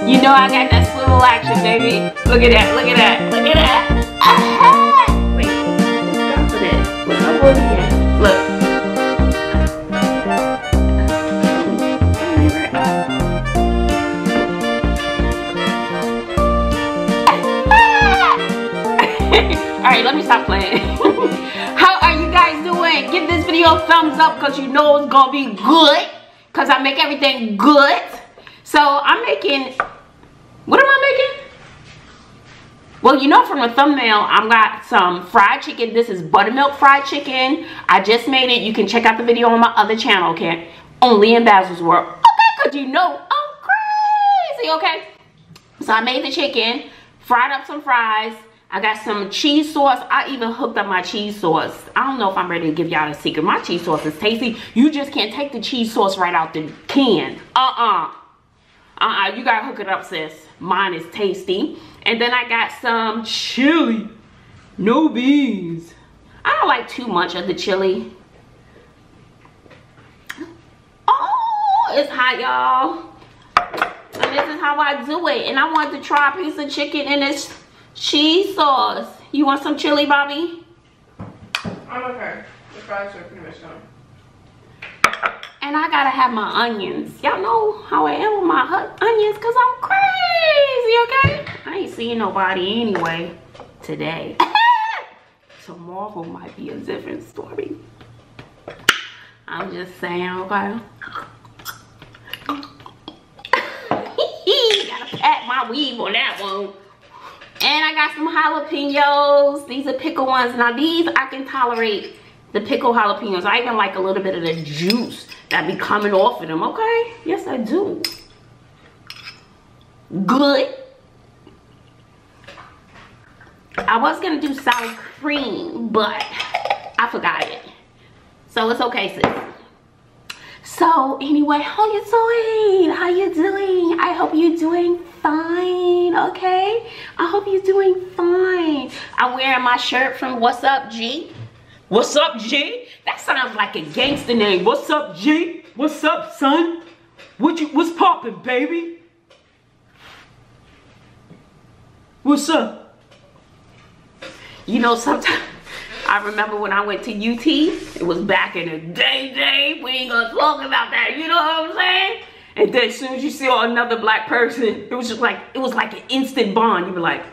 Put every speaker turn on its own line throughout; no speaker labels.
You know I got that swivel action, baby. Look at that, look at that, look at that. Wait, stop for that. Look, I'm over here. Look. Alright, let me stop playing. How are you guys doing? Give this video a thumbs up because you know it's gonna be good. Because I make everything good. So I'm making, what am I making? Well, you know from the thumbnail, I've got some fried chicken. This is buttermilk fried chicken. I just made it. You can check out the video on my other channel, okay? Only in Bazzle's World. Okay, because you know I'm crazy, okay? So I made the chicken, fried up some fries. I got some cheese sauce. I even hooked up my cheese sauce. I don't know if I'm ready to give y'all a secret. My cheese sauce is tasty. You just can't take the cheese sauce right out the can. You gotta hook it up, sis. Mine is tasty. And then I got some chili. No beans. I don't like too much of the chili. Oh, it's hot, y'all. And this is how I do it. And I wanted to try a piece of chicken in this cheese sauce. You want some chili, Bobby?
I'm okay. The fries are pretty much done.
And I gotta have my onions. Y'all know how I am with my onions because I'm crazy, okay? I ain't seeing nobody anyway today. Tomorrow might be a different story. I'm just saying, okay? Gotta pat my weave on that one. And I got some jalapenos. These are pickle ones. Now these, I can tolerate the pickle jalapenos. I even like a little bit of the juice that be coming off of them, okay? Yes, I do. Good. I was gonna do sour cream, but I forgot it. So it's okay, sis. So anyway, how you doing? How you doing? I hope you're doing fine, okay? I hope you're doing fine. I'm wearing my shirt from What's Up, G? What's up, G? That sounds like a gangster name. What's up, G? What's up, son? What's poppin', baby? What's up? You know, sometimes I remember when I went to UT, it was back in the day. We ain't gonna talk about that, you know what I'm saying? And then as soon as you see another black person, it was like an instant bond. You were like,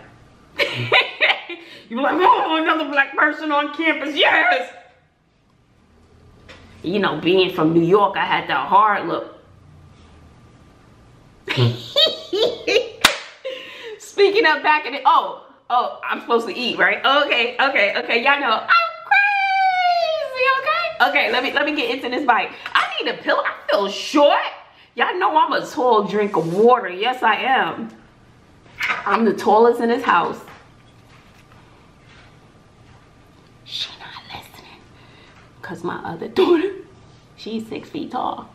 you were like, oh, another black person on campus, yes. You know, being from New York, I had that hard look. Speaking of back in the, oh, I'm supposed to eat, right? Okay. Y'all know I'm crazy, okay? Okay, let me get into this bite. I need a pillow. I feel short. Y'all know I'm a tall drink of water. Yes, I am. I'm the tallest in this house. She not listening. Because my other daughter, she's 6 feet tall.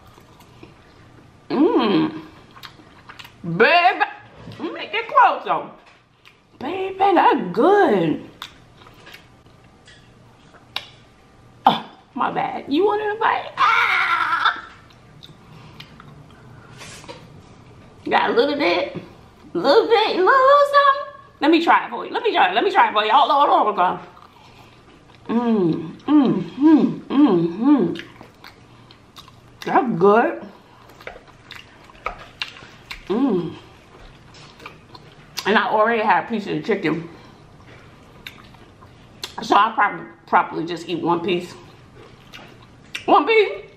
Baby, make it closer. Baby, that's good. Oh, my bad. You want to bite? Ah! Got a little bit, little something. Let me try it for you. Let me try it for you. Hold on. That's good. And I already had a piece of the chicken, so I'll probably just eat one piece. One piece.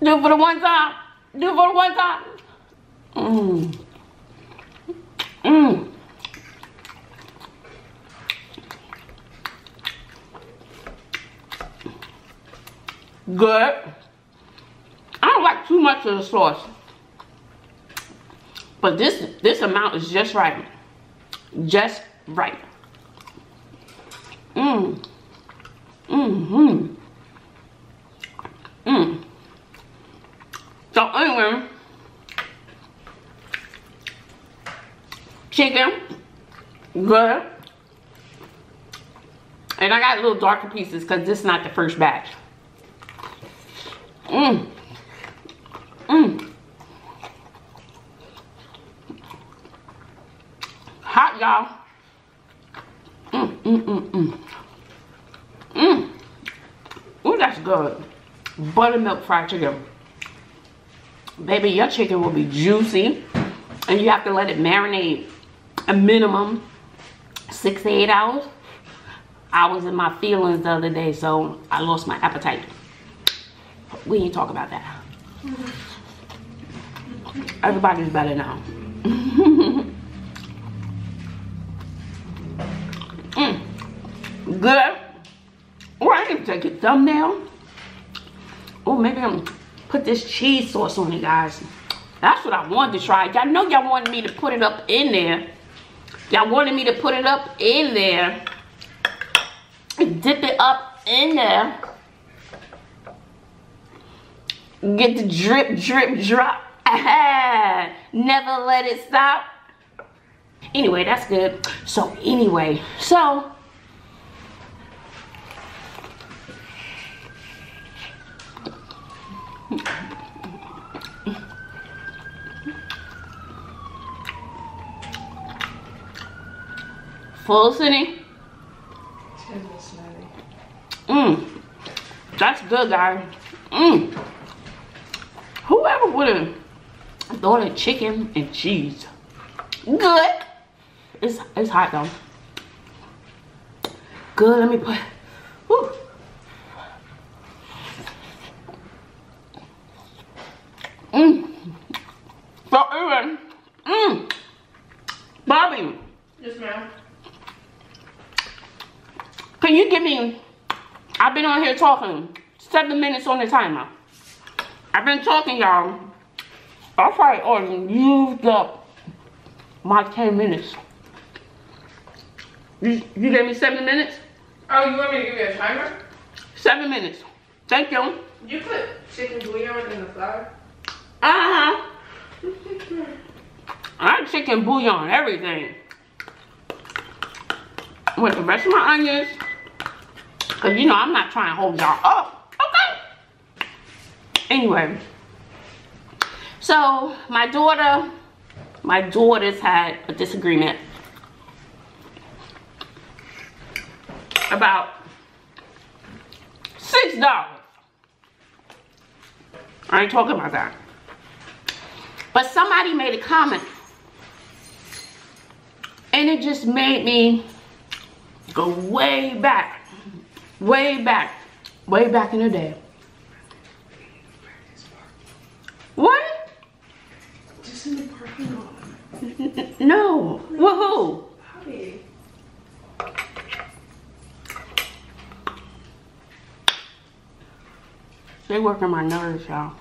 Do it for the one time. Do it for the one time. Good. I don't like too much of the sauce, but this amount is just right. Just right. So anyway, chicken, good. And I got little darker pieces because this is not the first batch. Mmm. Mmm. Hot, y'all. Mmm, mmm, mmm, mmm. Mmm. Ooh, that's good. Buttermilk fried chicken. Baby, your chicken will be juicy. And you have to let it marinate a minimum 6 to 8 hours. I was in my feelings the other day, so I lost my appetite. We ain't talk about that. Everybody's better now. Good. Oh, I can take a thumbnail. Oh, maybe I'm put this cheese sauce on it, guys. That's what I wanted to try. Y'all know y'all wanted me to put it up in there. Y'all wanted me to put it up in there. Dip it up in there. Get the drip, drip, drop. Never let it stop. Anyway, that's good. So anyway, so full sitting. Mmm. That's good, guys. Mmm. Whoever would have thought of chicken and cheese. Good. It's hot though. Good. Let me put. Whew. Mmm. So anyway. Mmm. Bobby.
Yes, ma'am.
Can you give me? I've been on here talking 7 minutes on the timer. I've been talking, y'all. I probably already used up my 10 minutes. You gave me 7 minutes?
Oh, you want me to give you a timer?
7 minutes. Thank you.
You put chicken bouillon in the flour?
Uh-huh. I had chicken bouillon, everything. With the rest of my onions. Because, you know, I'm not trying to hold y'all up. Okay. Anyway. So, my daughters had a disagreement about $6. I ain't talking about that. But somebody made a comment. And it just made me go way back. Way back. Way back in the day. What?
Just in the parking lot.
No. Woohoo.
Howdy.
They working my nerves, y'all.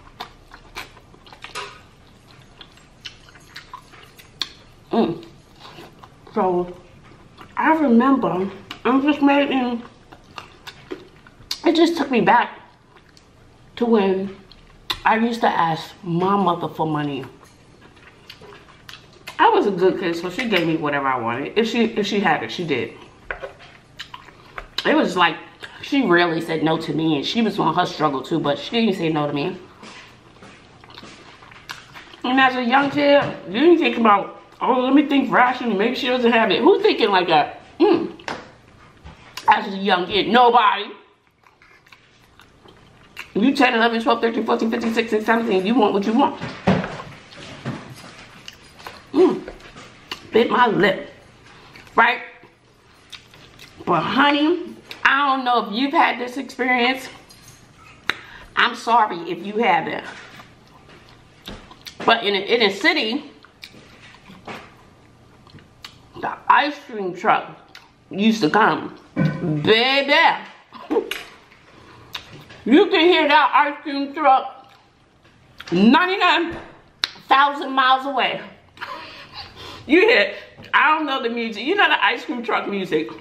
So, I remember, it just took me back to when I used to ask my mother for money. I was a good kid, so she gave me whatever I wanted. If she had it, she did. It was like, she rarely said no to me, and she was on her struggle too, but she didn't say no to me. And as a young kid, you didn't think about, oh, let me think rationally, maybe she doesn't have it. Who's thinking like that? As a young kid, nobody. You 10, 11, 12, 13, 14, 15, 16, 17, you want what you want. Bit my lip. Right? But honey, I don't know if you've had this experience. I'm sorry if you haven't. But in a city, the ice cream truck used to come. Baby. You can hear that ice cream truck 99,000 miles away. You hear, I don't know the music. You know the ice cream truck music.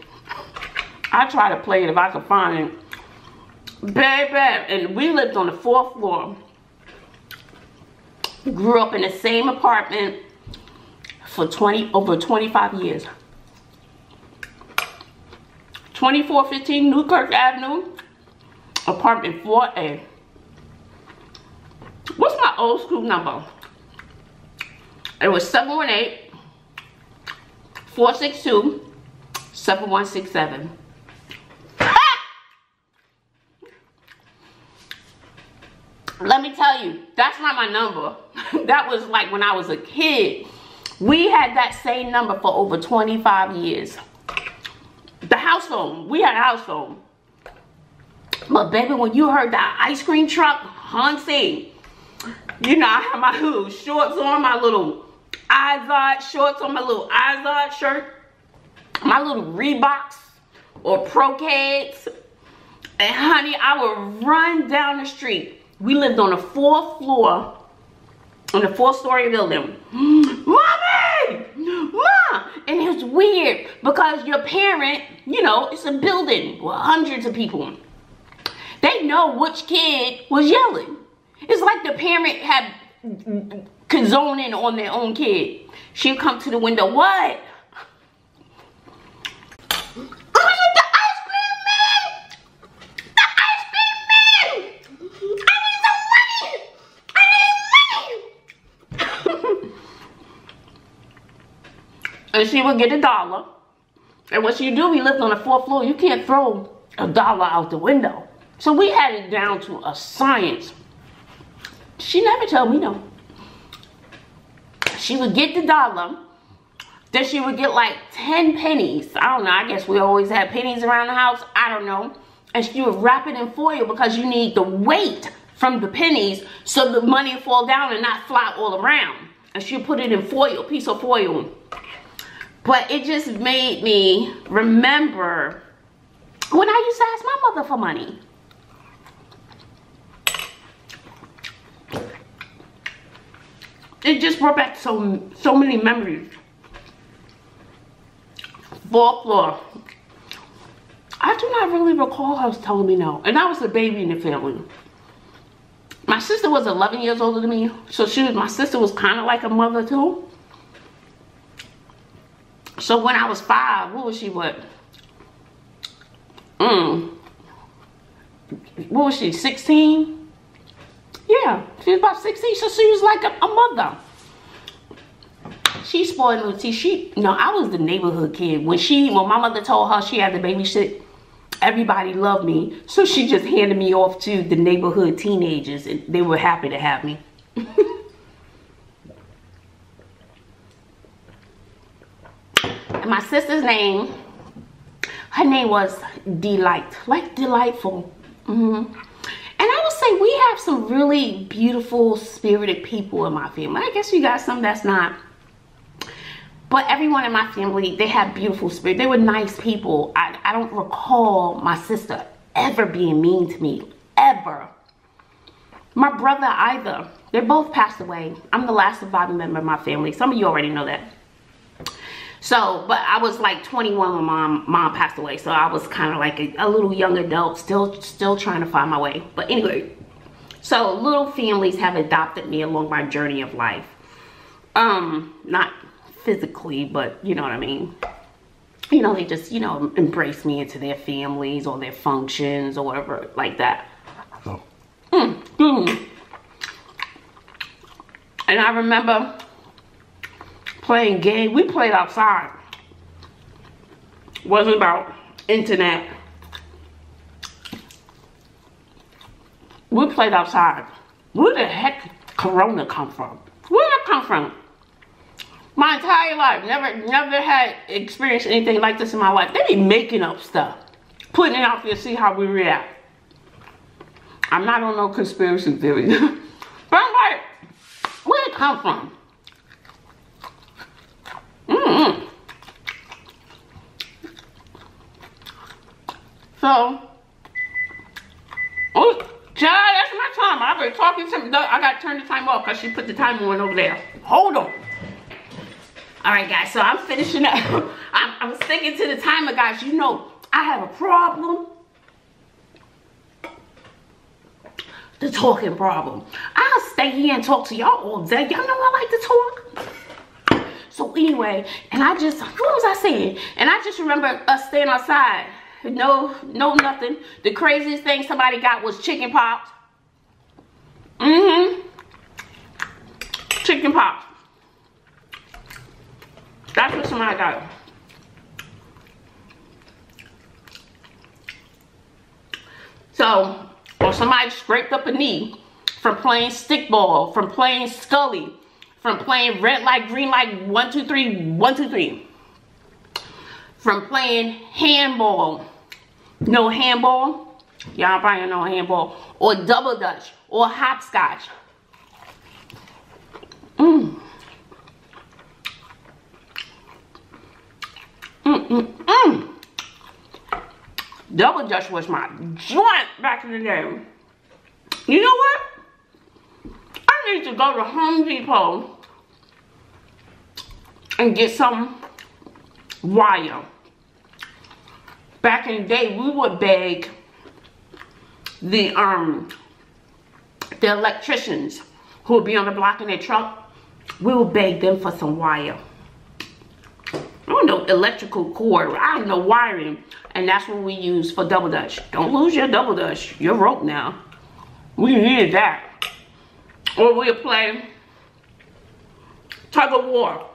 I try to play it if I can find it. Baby, and we lived on the 4th floor. Grew up in the same apartment for over 25 years. 2415 Newkirk Avenue, apartment 4A. What's my old school number? It was 718-462-7167. Let me tell you, that's not my number. That was like when I was a kid. We had that same number for over 25 years. The house phone. We had a house phone. But baby, when you heard that ice cream truck, Hansi, you know, I had my little shorts on, my little Izod shorts on, my little Izod shirt, my little Reeboks or Procades. And honey, I would run down the street. We lived on the 4th floor, on the 4th-story building. Mommy! Mom! And it was weird because your parent, you know, it's a building with hundreds of people. They know which kid was yelling. It's like the parent could zone in on their own kid. She'd come to the window, what? And she would get $1. And what you do, we lived on the 4th floor, you can't throw $1 out the window. So we had it down to a science. She never told me no. She would get the $1. Then she would get like 10 pennies. I don't know, I guess we always had pennies around the house. I don't know. And she would wrap it in foil because you need the weight from the pennies so the money would fall down and not fly all around. And she would put it in foil, piece of foil. But it just made me remember when I used to ask my mother for money. It just brought back so many memories. 4th floor. I do not really recall her telling me no. And I was the baby in the family. My sister was 11 years older than me. So my sister was kind of like a mother too. So when I was 5, what was she, what? What was she, 16? Yeah, she was about 16, so she was like a mother. She spoiled little no, I was the neighborhood kid. When my mother told her she had to babysit, everybody loved me. So she just handed me off to the neighborhood teenagers, and they were happy to have me. And my sister's name, her name was Delight, like delightful. And I would say we have some really beautiful, spirited people in my family. I guess you got some that's not. But everyone in my family, they have beautiful spirit. They were nice people. I don't recall my sister ever being mean to me, ever. My brother either. They both passed away. I'm the last surviving member of my family. Some of you already know that. So, but I was like 21 when mom passed away. So I was kind of like a little young adult, still trying to find my way. But anyway, so little families have adopted me along my journey of life. Not physically, but you know what I mean. You know, they just, you know, embrace me into their families or their functions or whatever like that. And I remember playing games. We played outside. Wasn't about internet. We played outside. Where the heck Corona come from? Where did it come from? My entire life, never had experienced anything like this in my life. They be making up stuff, putting it out there to see how we react. I'm not on no conspiracy theory. But I'm like, where it come from? So, oh, child, that's my time. I've been talking to I got to turn the time off because she put the timer on over there. Hold on. All right, guys, so I'm finishing up. I'm sticking to the timer, guys. You know, I have a problem. The talking problem. I'll stay here and talk to y'all all day. Y'all know I like to talk. So anyway, and I just, what was I saying? And I just remember us staying outside. No, nothing. The craziest thing somebody got was chicken pops. Chicken pops. That's what somebody got. So, or somebody scraped up a knee from playing stickball, from playing Scully, from playing red light, green light, 1, 2, 3, 1, 2, 3. From playing handball. No handball? Y'all probably know handball. Or double dutch. Or hopscotch. Double dutch was my joint back in the day. You know what? I need to go to Home Depot and get some wire. Back in the day, we would beg the electricians who would be on the block in their truck. We would beg them for some wire. I don't know, electrical cord. I don't know, wiring. And that's what we use for double dutch. Don't lose your double dutch. You're rope now. We needed that. Or we'll play tug of war.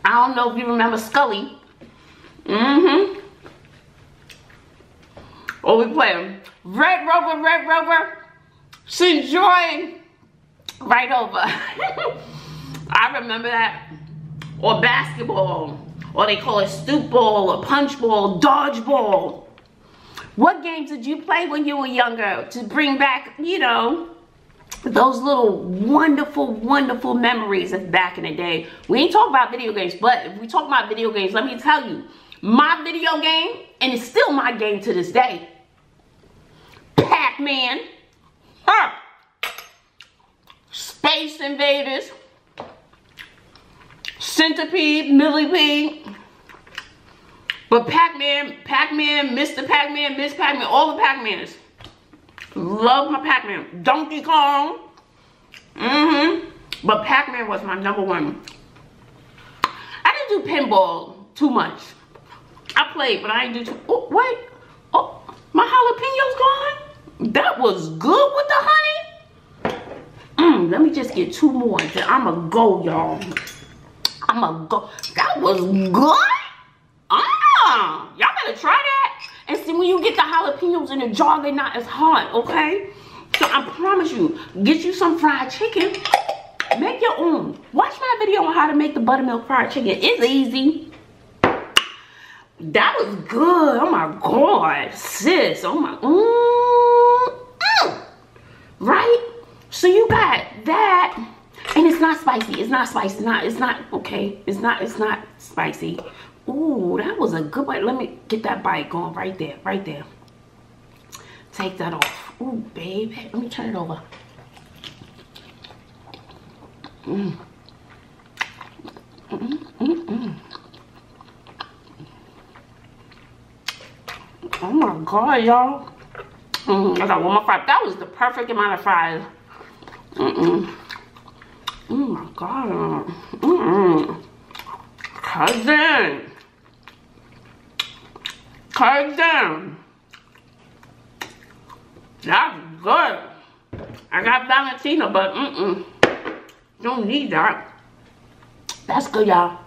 I don't know if you remember Scully. Or we play Red Rover, St. Joy, right over. I remember that. Or basketball. Or they call it stoop ball, or punch ball, dodge ball. What games did you play when you were younger to bring back, you know, those little wonderful, wonderful memories of back in the day? We ain't talking about video games, but if we talk about video games, let me tell you, my video game, and it's still my game to this day, Pac-Man, Space Invaders, Centipede, Millipede, but Pac-Man, Mr. Pac-Man, Miss Pac-Man, all the Pac-Mans. Love my Pac-Man. Donkey Kong. But Pac-Man was my number one. I didn't do pinball too much. I played, but I didn't do too. Oh, wait. Oh, my jalapenos gone? That was good with the honey. Let me just get 2 more. Then I'ma go, y'all. I'ma go. That was good. Y'all better try that. And see, when you get the jalapenos in a jar, they're not as hot, okay? So I promise you, get you some fried chicken. Make your own. Watch my video on how to make the buttermilk fried chicken. It's easy. That was good. Oh my God, sis. Oh my. Right? So you got that. And it's not spicy. It's not spicy. It's not okay. It's not spicy. Ooh, that was a good bite. Let me get that bite going right there. Right there. Take that off. Ooh, baby. Let me turn it over. Oh my God, y'all. I got one more fry. That was the perfect amount of fries. Oh my God. Cousin. That's good. I got Valentina, but don't need that. That's good, y'all.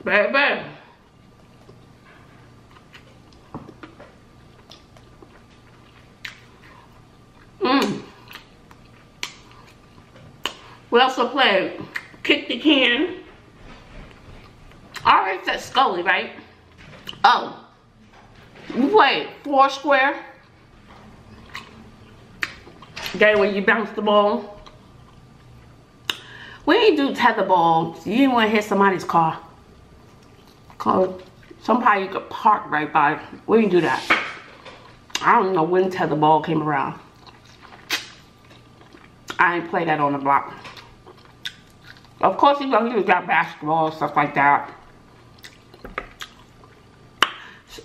Baby. We also played Kick the Can. I already said Scully, right? Oh. We played Foursquare. Okay, where you bounce the ball. We ain't do tetherball. You didn't want to hit somebody's car. Cause somebody you could park right by. We didn't do that. I don't know when tetherball came around. I ain't play that on the block. Of course, you know, you got basketball, stuff like that.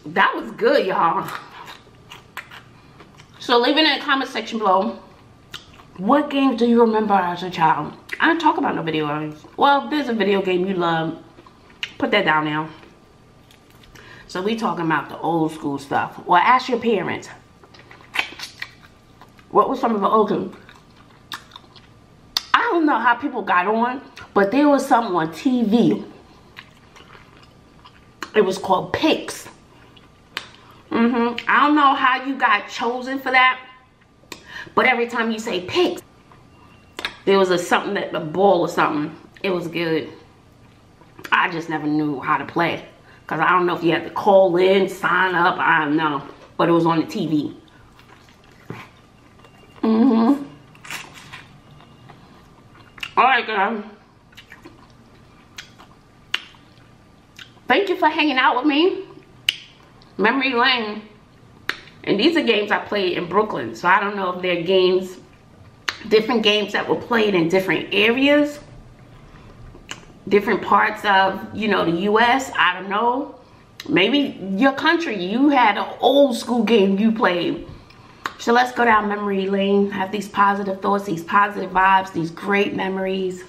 That was good, y'all. So leave it in the comment section below. What games do you remember as a child? I didn't talk about no video games. Well, if there's a video game you love, put that down now. So we talking about the old school stuff. Well, ask your parents. What was some of the old games? I don't know how people got on, but there was something on TV. It was called Picks. I don't know how you got chosen for that, but every time you say Picks, there was a ball or something. It was good. I just never knew how to play, because I don't know if you had to call in, sign up, I don't know, but it was on the TV. Alright, guys. Thank you for hanging out with me. Memory lane. And these are games I played in Brooklyn, so I don't know if they're games, different games that were played in different areas, different parts of, you know, the US. I don't know. Maybe your country, you had an old school game you played. So let's go down memory lane, have these positive thoughts, these positive vibes, these great memories.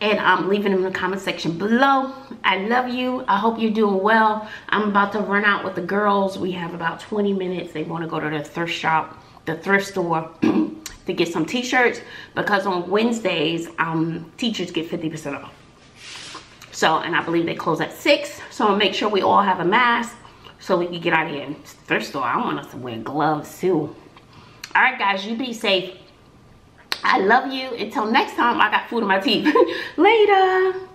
And I'm leaving them in the comment section below. I love you. I hope you're doing well. I'm about to run out with the girls. We have about 20 minutes. They want to go to the thrift shop, the thrift store, to get some t-shirts, because on Wednesdays, teachers get 50% off. So, and I believe they close at 6. So I'll make sure we all have a mask so we can get out of here. Thrift store, I want us to wear gloves too. All right, guys, you be safe. I love you. Until next time, I got food in my teeth. Later.